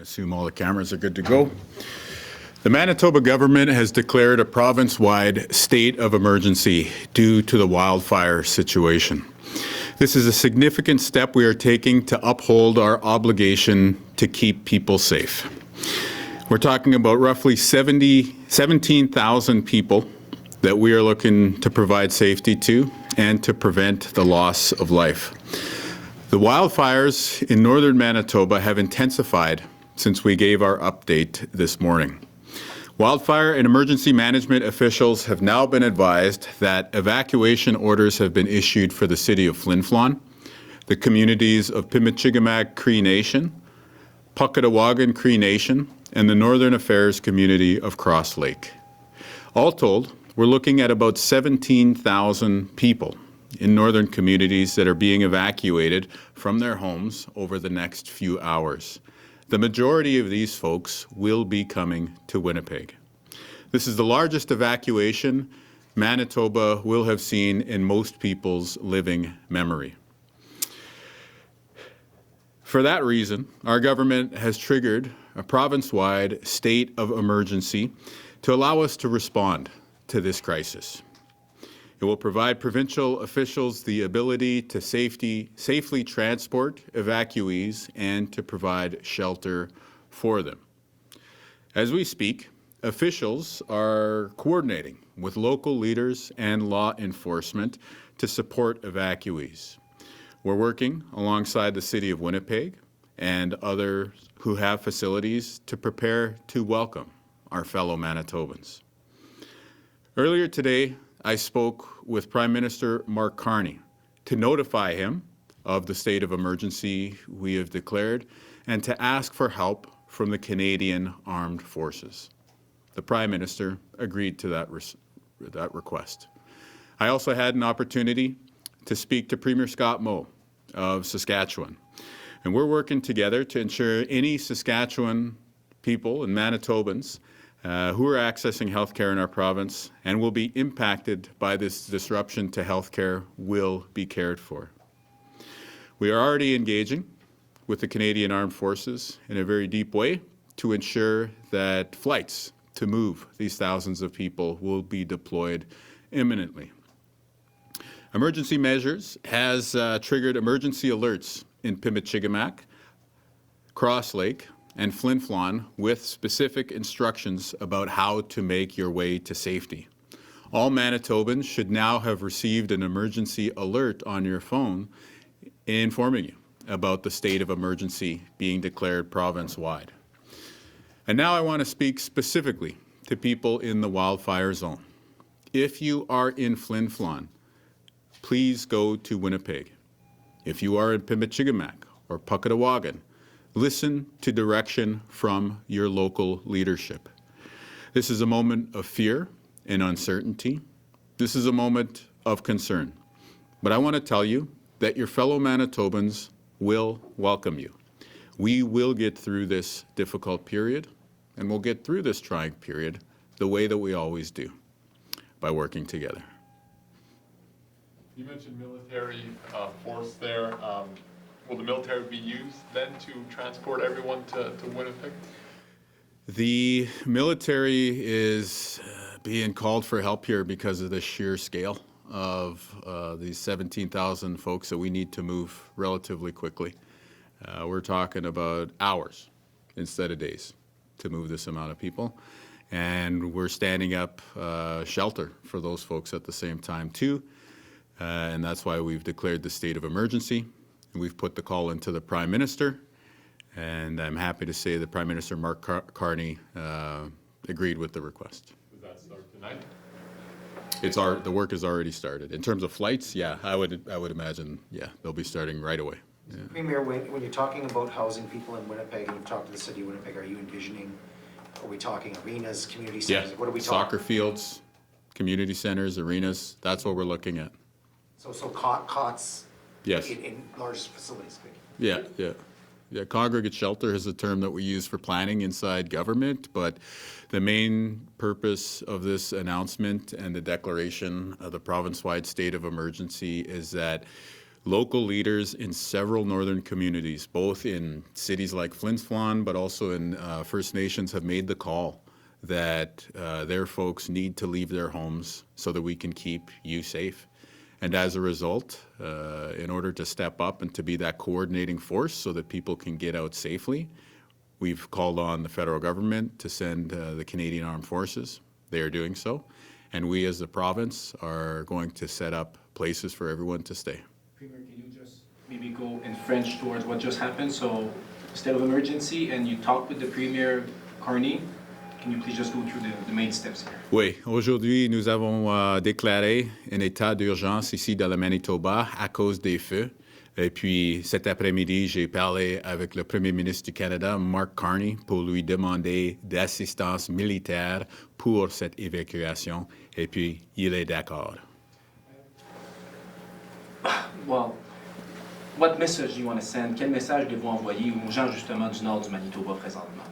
assume all the cameras are good to go. The Manitoba government has declared a province-wide state of emergency due to the wildfire situation. This is a significant step we are taking to uphold our obligation to keep people safe. We're talking about roughly 17,000 people that we are looking to provide safety to and to prevent the loss of life. The wildfires in northern Manitoba have intensified since we gave our update this morning. Wildfire and emergency management officials have now been advised that evacuation orders have been issued for the city of Flin Flon, the communities of Pimichigamak Cree Nation, Puckatawagan Cree Nation, and the Northern Affairs community of Cross Lake. All told, we're looking at about 17,000 people in northern communities that are being evacuated from their homes over the next few hours. The majority of these folks will be coming to Winnipeg. This is the largest evacuation Manitoba will have seen in most people's living memory. For that reason, our government has triggered a province-wide state of emergency to allow us to respond to this crisis. It will provide provincial officials the ability to safely transport evacuees and to provide shelter for them. As we speak, officials are coordinating with local leaders and law enforcement to support evacuees. We're working alongside the City of Winnipeg and others who have facilities to prepare to welcome our fellow Manitobans. Earlier today, I spoke with Prime Minister Mark Carney to notify him of the state of emergency we have declared and to ask for help from the Canadian Armed Forces. The Prime Minister agreed to that request. I also had an opportunity to speak to Premier Scott Moe of Saskatchewan, and we're working together to ensure any Saskatchewan people and Manitobans who are accessing healthcare in our province and will be impacted by this disruption to healthcare will be cared for. We are already engaging with the Canadian Armed Forces in a very deep way to ensure that flights to move these thousands of people will be deployed imminently. Emergency Measures has triggered emergency alerts in Pimichigamak, Cross Lake, and Flin Flon with specific instructions about how to make your way to safety. All Manitobans should now have received an emergency alert on your phone informing you about the state of emergency being declared province-wide. And now I want to speak specifically to people in the wildfire zone. If you are in Flin Flon, please go to Winnipeg. If you are in Pimichigamak or Puckatawagan, listen to direction from your local leadership. This is a moment of fear and uncertainty. This is a moment of concern. But I want to tell you that your fellow Manitobans will welcome you. We will get through this difficult period, and we'll get through this trying period the way that we always do, by working together. You mentioned military force there. Will the military be used then to transport everyone to Winnipeg? The military is being called for help here because of the sheer scale of these 17,000 folks that we need to move relatively quickly. We're talking about hours instead of days to move this amount of people. And we're standing up shelter for those folks at the same time too. And that's why we've declared the state of emergency. We've put the call into the Prime Minister, and I'm happy to say that Prime Minister Mark Carney agreed with the request. Does that start tonight? The work has already started. In terms of flights, yeah, I would imagine, yeah, they'll be starting right away. Yeah. Premier, when you're talking about housing people in Winnipeg and you've talked to the City of Winnipeg, are you envisioning, are we talking arenas, community centers? Yeah, what are we talking? Soccer fields, community centers, arenas, that's what we're looking at. So cots yes. in large facilities? Yeah. Congregate shelter is a term that we use for planning inside government, but the main purpose of this announcement and the declaration of the province-wide state of emergency is that Local leaders in several northern communities, both in cities like Flin Flon, but also in First Nations, have made the call that their folks need to leave their homes so that we can keep you safe. And as a result, in order to step up and to be that coordinating force so that people can get out safely, we've called on the federal government to send the Canadian Armed Forces. They are doing so. And we as the province are going to set up places for everyone to stay. Premier, can you just maybe go in French towards what just happened? So, state of emergency, and you talked with the Premier Carney. Can you please just go through the main steps here? Oui, aujourd'hui, nous avons déclaré un état d'urgence ici dans le Manitoba à cause des feux. Et puis, cet après-midi, j'ai parlé avec le Premier ministre du Canada, Mark Carney, pour lui demander d'assistance militaire pour cette évacuation. Et puis, il est d'accord. Well, what message do you want to send? Quel message devez-vous envoyer aux gens justement du nord du Manitoba présentement?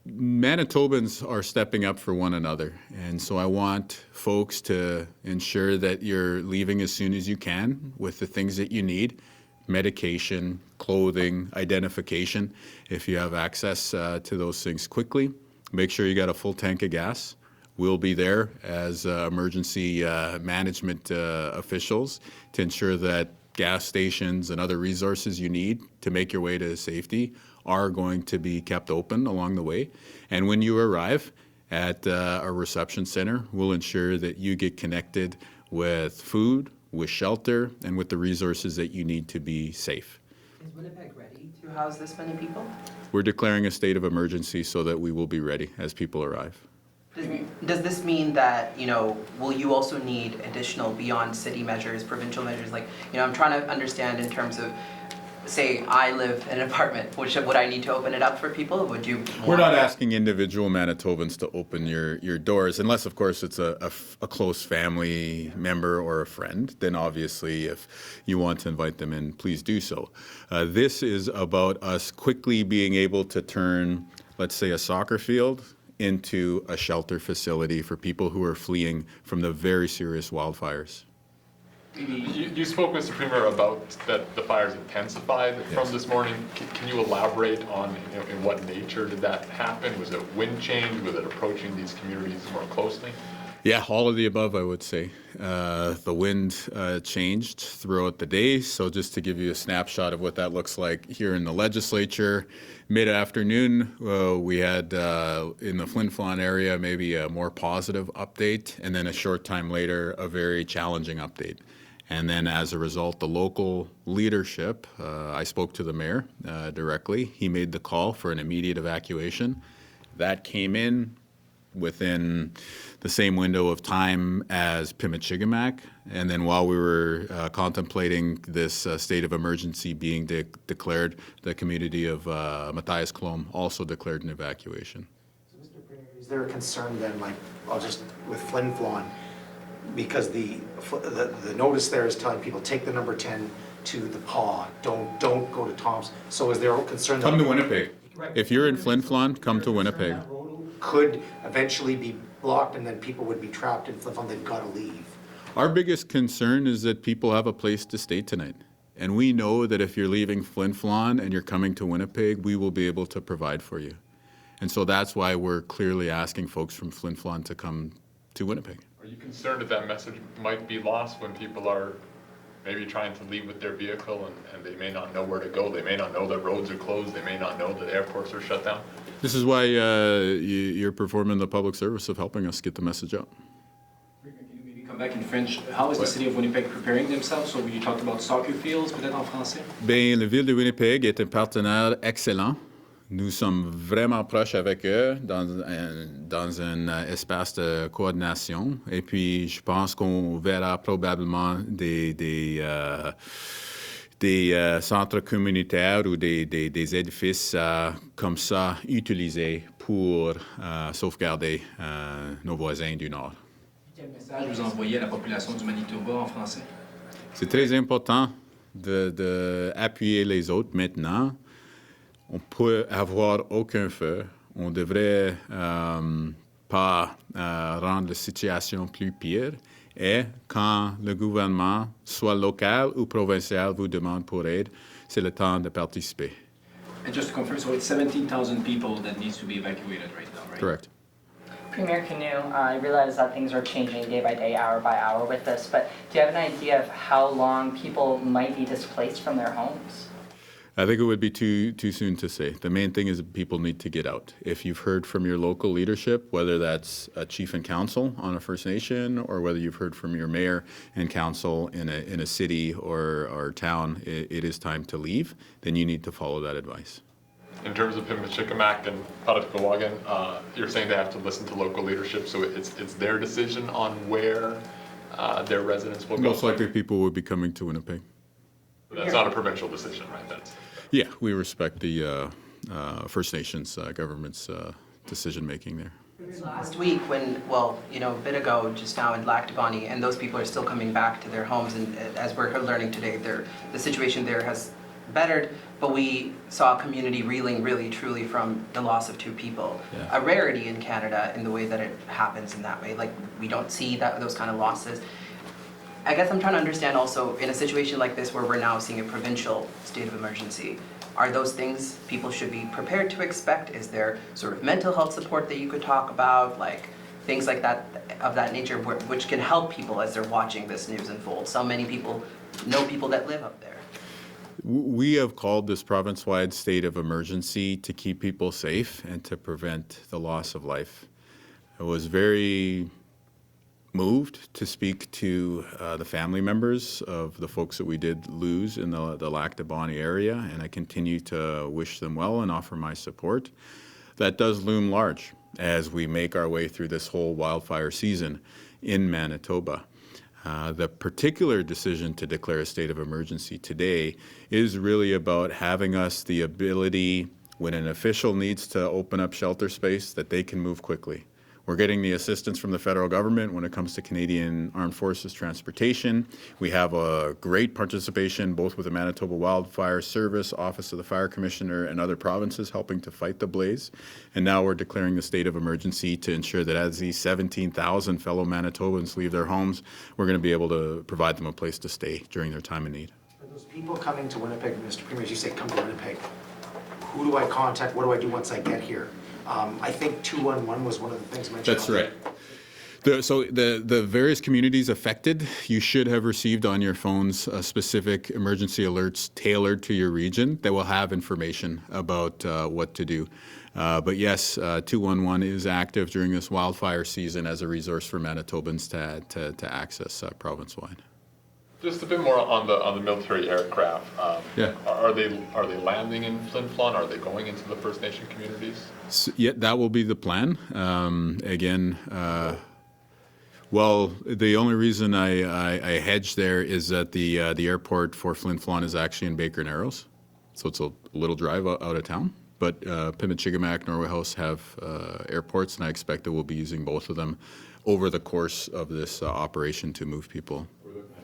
Manitobans are stepping up for one another, and so I want folks to ensure that you're leaving as soon as you can with the things that you need: medication, clothing, identification. If you have access to those things quickly, make sure you got a full tank of gas. We'll be there as emergency management officials to ensure that gas stations and other resources you need to make your way to safety are going to be kept open along the way. And when you arrive at a reception center, we'll ensure that you get connected with food, with shelter, and with the resources that you need to be safe. Is Winnipeg ready to house this many people? We're declaring a state of emergency so that we will be ready as people arrive. Does this mean that, will you also need additional beyond city measures, provincial measures? Like, I'm trying to understand in terms of, say, I live in an apartment. Would I need to open it up for people? Would you? We're not asking individual Manitobans to open your doors, unless, of course, it's a close family member or a friend. Then, obviously, if you want to invite them in, please do so. This is about us quickly being able to turn, let's say, a soccer field into a shelter facility for people who are fleeing from the very serious wildfires. You spoke, Mr. Premier, about that the fires intensified from this morning. Can you elaborate on in what nature did that happen? Was it wind change? Was it approaching these communities more closely? Yeah, all of the above, I would say. The wind changed throughout the day. So just to give you a snapshot of what that looks like here in the legislature, mid-afternoon, we had in the Flin Flon area maybe a more positive update, and then a short time later, a very challenging update. And then as a result, the local leadership, I spoke to the mayor directly. He made the call for an immediate evacuation. That came in within the same window of time as Pimichigamak. And then while we were contemplating this state of emergency being declared, the community of Matthias Clome also declared an evacuation. So, Mr. Premier, is there a concern then, like, with Flin Flon, because the notice there is telling people take the number 10 to the paw, don't go to Tom's. So is there a concern Come that to Winnipeg. If you're in Flin Flon, come to Winnipeg. that road could eventually be blocked and then people would be trapped in Flin Flon, they've got to leave? Our biggest concern is that people have a place to stay tonight. And we know that if you're leaving Flin Flon and you're coming to Winnipeg, we will be able to provide for you. And so that's why we're clearly asking folks from Flin Flon to come to Winnipeg. Are you concerned that message might be lost when people are maybe trying to leave with their vehicle and they may not know where to go? They may not know that roads are closed. They may not know that airports are shut down. This is why you're performing the public service of helping us get the message out. Can you maybe come back in French? How is the city of Winnipeg preparing themselves? So you talked about soccer fields, peut-être en français? Bien, la ville de Winnipeg est un partenaire excellent. Nous sommes vraiment proches avec eux dans un espace de coordination. Et puis, je pense qu'on verra probablement des centres communautaires ou des édifices comme ça utilisés pour sauvegarder nos voisins du Nord. Quel message vous envoyez à la population du Manitoba en français? C'est très important d'appuyer les autres maintenant. On peut avoir aucun feu. On devrait pas rendre la situation plus pire. Et quand le gouvernement, soit local ou provincial, vous demande pour aide, c'est le temps de participer. And just to confirm, so it's 17,000 people that needs to be evacuated right now, right? Correct. Premier Kinew, I realize that things are changing day by day, hour by hour with this, but do you have an idea of how long people might be displaced from their homes? I think it would be too soon to say. The main thing is that people need to get out. If you've heard from your local leadership, whether that's a chief and council on a First Nation, or whether you've heard from your mayor and council in a city or town, it is time to leave, then you need to follow that advice. In terms of Pimachikamak and Padapkawagan, you're saying they have to listen to local leadership, so it's their decision on where their residents will go? Most likely people will be coming to Winnipeg. That's not a provincial decision, right? That's Yeah, we respect the First Nations government's decision-making there. Last week when, well, you know, a bit ago, just now in Lac Dubani, and those people are still coming back to their homes, and as we're learning today, the situation there has bettered, but we saw a community reeling really truly from the loss of 2 people. Yeah. A rarity in Canada in the way that it happens in that way. Like, we don't see those kind of losses. I guess I'm trying to understand also, in a situation like this where we're now seeing a provincial state of emergency, are those things people should be prepared to expect? Is there sort of mental health support that you could talk about, like things like that, of that nature, which can help people as they're watching this news unfold? So many people know people that live up there. We have called this province-wide state of emergency to keep people safe and to prevent the loss of life. I was very moved to speak to the family members of the folks that we did lose in the Lac Dubani area, and I continue to wish them well and offer my support. That does loom large as we make our way through this whole wildfire season in Manitoba. The particular decision to declare a state of emergency today is really about having us the ability, when an official needs to open up shelter space, that they can move quickly. We're getting the assistance from the federal government when it comes to Canadian Armed Forces transportation. We have a great participation both with the Manitoba Wildfire Service, Office of the Fire Commissioner, and other provinces helping to fight the blaze. And now we're declaring the state of emergency to ensure that as these 17,000 fellow Manitobans leave their homes, we're going to be able to provide them a place to stay during their time of need. For those people coming to Winnipeg, Mr. Premier, as you say, come to Winnipeg, who do I contact? What do I do once I get here? I think 211 was one of the things mentioned. That's right. So the various communities affected, you should have received on your phones specific emergency alerts tailored to your region that will have information about what to do. But yes, 211 is active during this wildfire season as a resource for Manitobans to access province-wide. just a bit more on the military aircraft. Yeah. Are they landing in Flin Flon? Are they going into the First Nation communities? So, yeah, that will be the plan. Well, the only reason I hedge there is that the airport for Flin Flon is actually in Baker Narrows, so it's a little drive out of town. But Pimachikamak, Norway House have airports, and I expect that we'll be using both of them over the course of this operation to move people.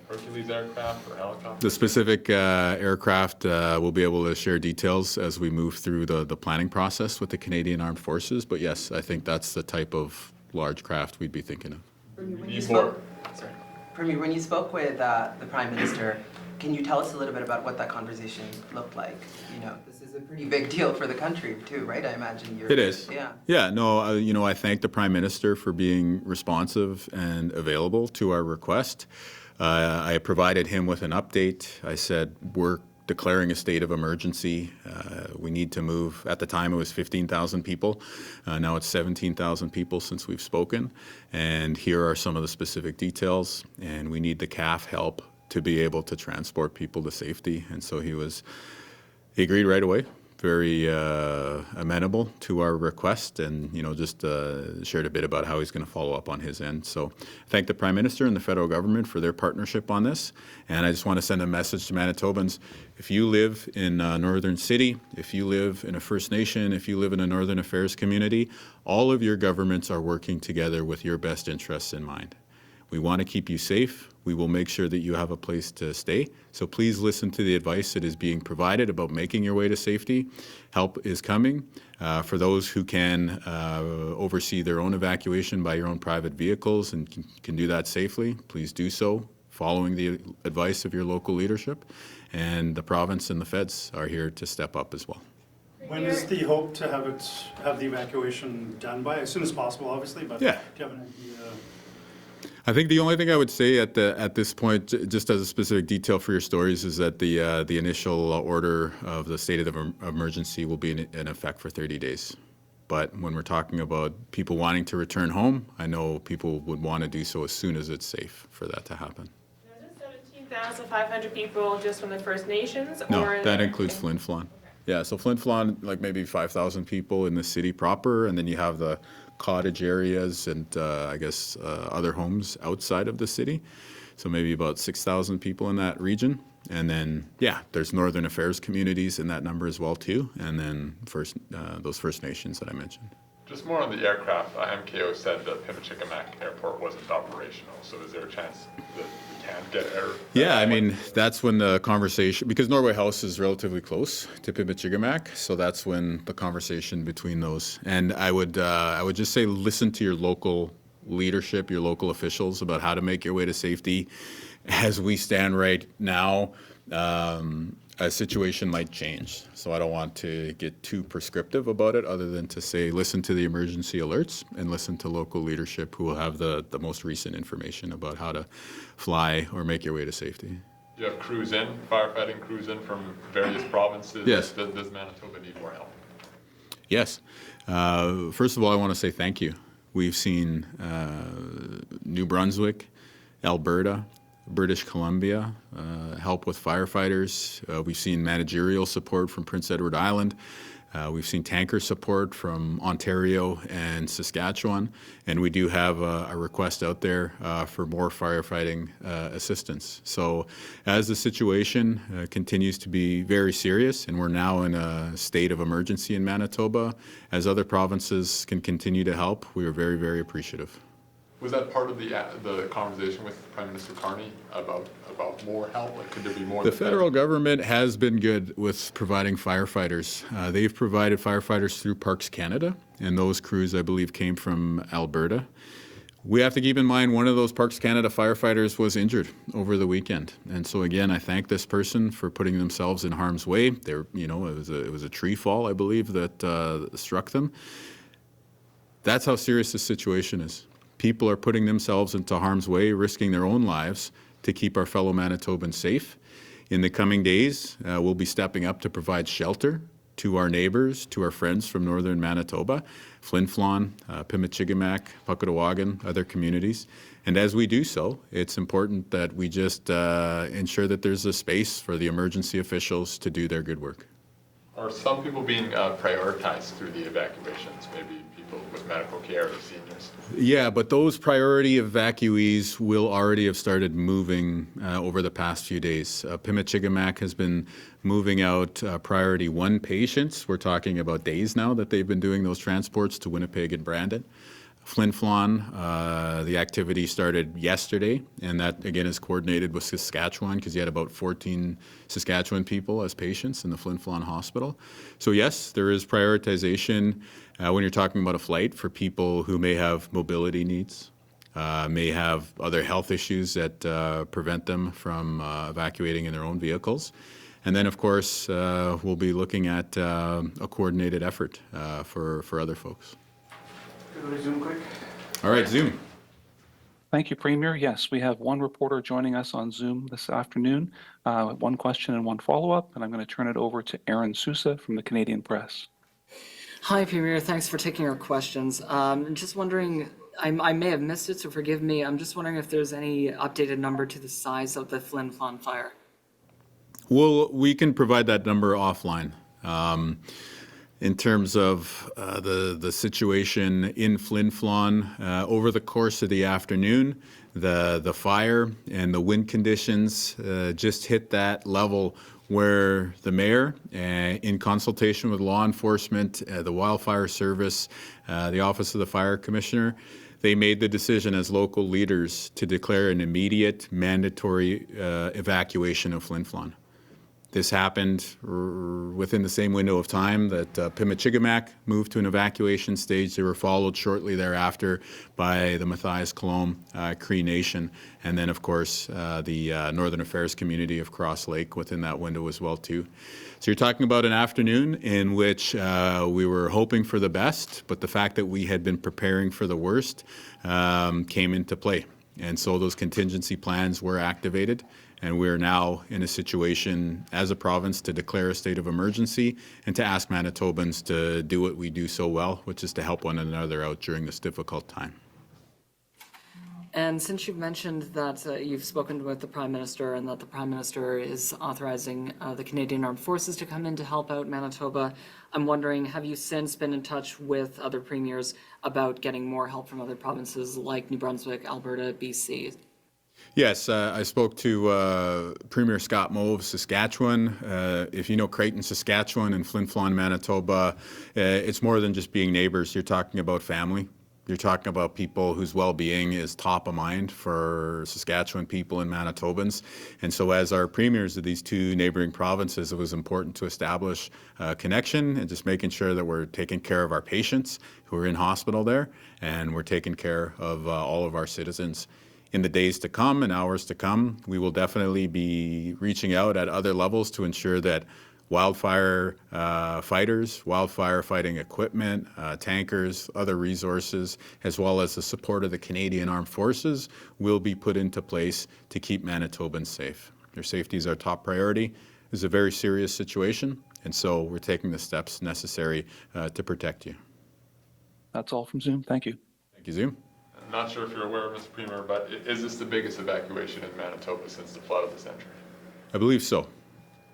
Hercules aircraft or helicopter? The specific aircraft, we'll be able to share details as we move through the planning process with the Canadian Armed Forces. But yes, I think that's the type of large craft we'd be thinking of. Premier, when you spoke with the Prime Minister, can you tell us a little bit about what that conversation looked like? You know, this is a pretty big deal for the country too, right? I imagine you're... It is. Yeah. Yeah, no, I thank the Prime Minister for being responsive and available to our request. I provided him with an update. I said, we're declaring a state of emergency. We need to move. At the time, it was 15,000 people. Now it's 17,000 people since we've spoken. And here are some of the specific details. And we need the CAF help to be able to transport people to safety. And so he agreed right away, very amenable to our request, and just shared a bit about how he's going to follow up on his end. So thank the Prime Minister and the federal government for their partnership on this. And I just want to send a message to Manitobans. If you live in Northern City, if you live in a First Nation, if you live in a Northern Affairs community, all of your governments are working together with your best interests in mind. We want to keep you safe. We will make sure that you have a place to stay. So please listen to the advice that is being provided about making your way to safety. Help is coming. For those who can oversee their own evacuation by your own private vehicles and can do that safely, please do so, following the advice of your local leadership. And the province and the feds are here to step up as well. When is the hope to have the evacuation done by? As soon as possible, obviously, but Yeah. do you have an idea? I think the only thing I would say at this point, just as a specific detail for your stories, is that the initial order of the state of emergency will be in effect for 30 days. But when we're talking about people wanting to return home, I know people would want to do so as soon as it's safe for that to happen. Is it 17,500 people just from the First Nations? No, or that includes Flin Flon. Yeah, so Flin Flon, like maybe 5,000 people in the city proper, and then you have the cottage areas and I guess other homes outside of the city. So maybe about 6,000 people in that region. And then, yeah, there's Northern Affairs communities in that number as well too. And then those First Nations that I mentioned. Just more on the aircraft, MKO said that Pimicikamak Airport wasn't operational, so is there a chance that we can get air? Yeah, I mean, that's when the conversation, because Norway House is relatively close to Pimicikamak, so that's when the conversation between those. And I would just say listen to your local leadership, your local officials about how to make your way to safety. As we stand right now, a situation might change. So I don't want to get too prescriptive about it other than to say listen to the emergency alerts and listen to local leadership who will have the most recent information about how to fly or make your way to safety. You have crews in, firefighting crews in from various provinces. Yes. Does Manitoba need more help? Yes. First of all, I want to say thank you. We've seen New Brunswick, Alberta, British Columbia, help with firefighters. We've seen managerial support from Prince Edward Island. We've seen tanker support from Ontario and Saskatchewan. And we do have a request out there for more firefighting assistance. So as the situation continues to be very serious, and we're now in a state of emergency in Manitoba, as other provinces can continue to help, we are very, very appreciative. Was that part of the conversation with Prime Minister Carney about more help? Like, could there be more? The federal government has been good with providing firefighters. They've provided firefighters through Parks Canada, and those crews, I believe, came from Alberta. We have to keep in mind one of those Parks Canada firefighters was injured over the weekend, and so again, I thank this person for putting themselves in harm's way. It was a tree fall, I believe, that struck them. That's how serious this situation is. People are putting themselves into harm's way, risking their own lives to keep our fellow Manitobans safe. In the coming days, we'll be stepping up to provide shelter to our neighbors, to our friends from northern Manitoba, Flin Flon, Pimicikamak, Puckawagan, other communities. And as we do so, it's important that we just ensure that there's a space for the emergency officials to do their good work. Are some people being prioritized through the evacuations? Maybe people with medical care or seniors? Yeah, but those priority evacuees will already have started moving over the past few days. Pimicikamak has been moving out priority 1 patients. We're talking about days now that they've been doing those transports to Winnipeg and Brandon. Flin Flon, the activity started yesterday, and that again is coordinated with Saskatchewan because you had about 14 Saskatchewan people as patients in the Flin Flon hospital. So yes, there is prioritization when you're talking about a flight for people who may have mobility needs, may have other health issues that prevent them from evacuating in their own vehicles. And then, of course, we'll be looking at a coordinated effort for other folks. Go to Zoom quick. All right, Zoom. Thank you, Premier. Yes, we have one reporter joining us on Zoom this afternoon. One question and one follow-up, and I'm going to turn it over to Aaron Sousa from the Canadian Press. Hi, Premier. Thanks for taking our questions. Just wondering, I may have missed it, so forgive me. I'm just wondering if there's any updated number to the size of the Flin Flon fire. Well, we can provide that number offline. In terms of the situation in Flin Flon, over the course of the afternoon, the fire and the wind conditions just hit that level where the mayor, in consultation with law enforcement, the wildfire service, the Office of the Fire Commissioner, they made the decision as local leaders to declare an immediate mandatory evacuation of Flin Flon. This happened within the same window of time that Pimichigamak moved to an evacuation stage. They were followed shortly thereafter by the Matthias-Colomb Cree Nation, and then, of course, the Northern Affairs community of Cross Lake within that window as well, too. So you're talking about an afternoon in which we were hoping for the best, but the fact that we had been preparing for the worst came into play. And so those contingency plans were activated, and we're now in a situation as a province to declare a state of emergency and to ask Manitobans to do what we do so well, which is to help one another out during this difficult time. And since you've mentioned that you've spoken with the Prime Minister and that the Prime Minister is authorizing the Canadian Armed Forces to come in to help out Manitoba, I'm wondering, have you since been in touch with other premiers about getting more help from other provinces like New Brunswick, Alberta, BC? Yes, I spoke to Premier Scott Moe of Saskatchewan. If you know Creighton, Saskatchewan and Flin Flon, Manitoba, it's more than just being neighbors. You're talking about family. You're talking about people whose well-being is top of mind for Saskatchewan people and Manitobans. And so as our premiers of these two neighboring provinces, it was important to establish a connection and just making sure that we're taking care of our patients who are in hospital there, and we're taking care of all of our citizens. In the days to come and hours to come, we will definitely be reaching out at other levels to ensure that wildfire fighters, wildfire fighting equipment, tankers, other resources, as well as the support of the Canadian Armed Forces will be put into place to keep Manitobans safe. Their safety is our top priority. This is a very serious situation, and so we're taking the steps necessary to protect you. That's all from Zoom. Thank you. Thank you, Zoom. I'm not sure if you're aware, Mr. Premier, but is this the biggest evacuation in Manitoba since the flood of the century? I believe so,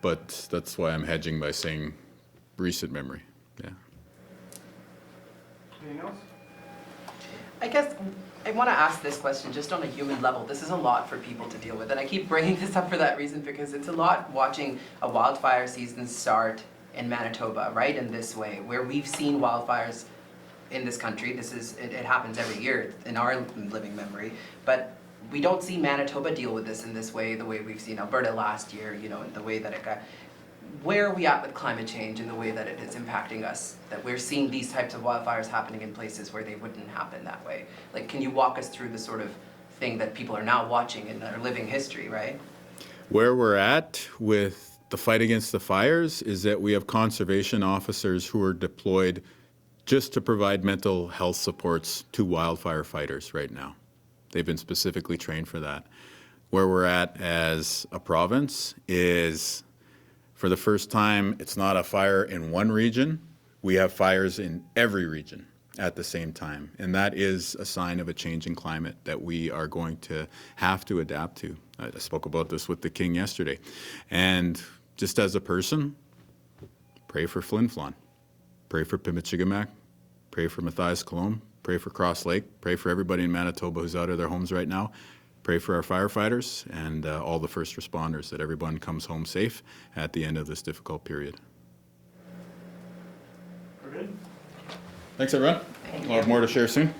but that's why I'm hedging by saying recent memory. Yeah. Anything else? I guess I want to ask this question just on a human level. This is a lot for people to deal with, and I keep bringing this up for that reason because it's a lot watching a wildfire season start in Manitoba, right, in this way, where we've seen wildfires in this country. It happens every year in our living memory, but we don't see Manitoba deal with this in this way, the way we've seen Alberta last year, you know, the way that it got. Where are we at with climate change and the way that it is impacting us, that we're seeing these types of wildfires happening in places where they wouldn't happen that way? Like, can you walk us through the sort of thing that people are now watching in their living history, right? Where we're at with the fight against the fires is that we have conservation officers who are deployed just to provide mental health supports to wildfire fighters right now. They've been specifically trained for that. Where we're at as a province is, for the first time, it's not a fire in one region. We have fires in every region at the same time. And that is a sign of a changing climate that we are going to have to adapt to. I spoke about this with the King yesterday. And just as a person, pray for Flin Flon. Pray for Pimichigamak, pray for Matthias-Colomb, pray for Cross Lake, pray for everybody in Manitoba who's out of their homes right now. Pray for our firefighters and all the first responders, that everyone comes home safe at the end of this difficult period. We're good? Thanks, everyone. We'll have more to share soon.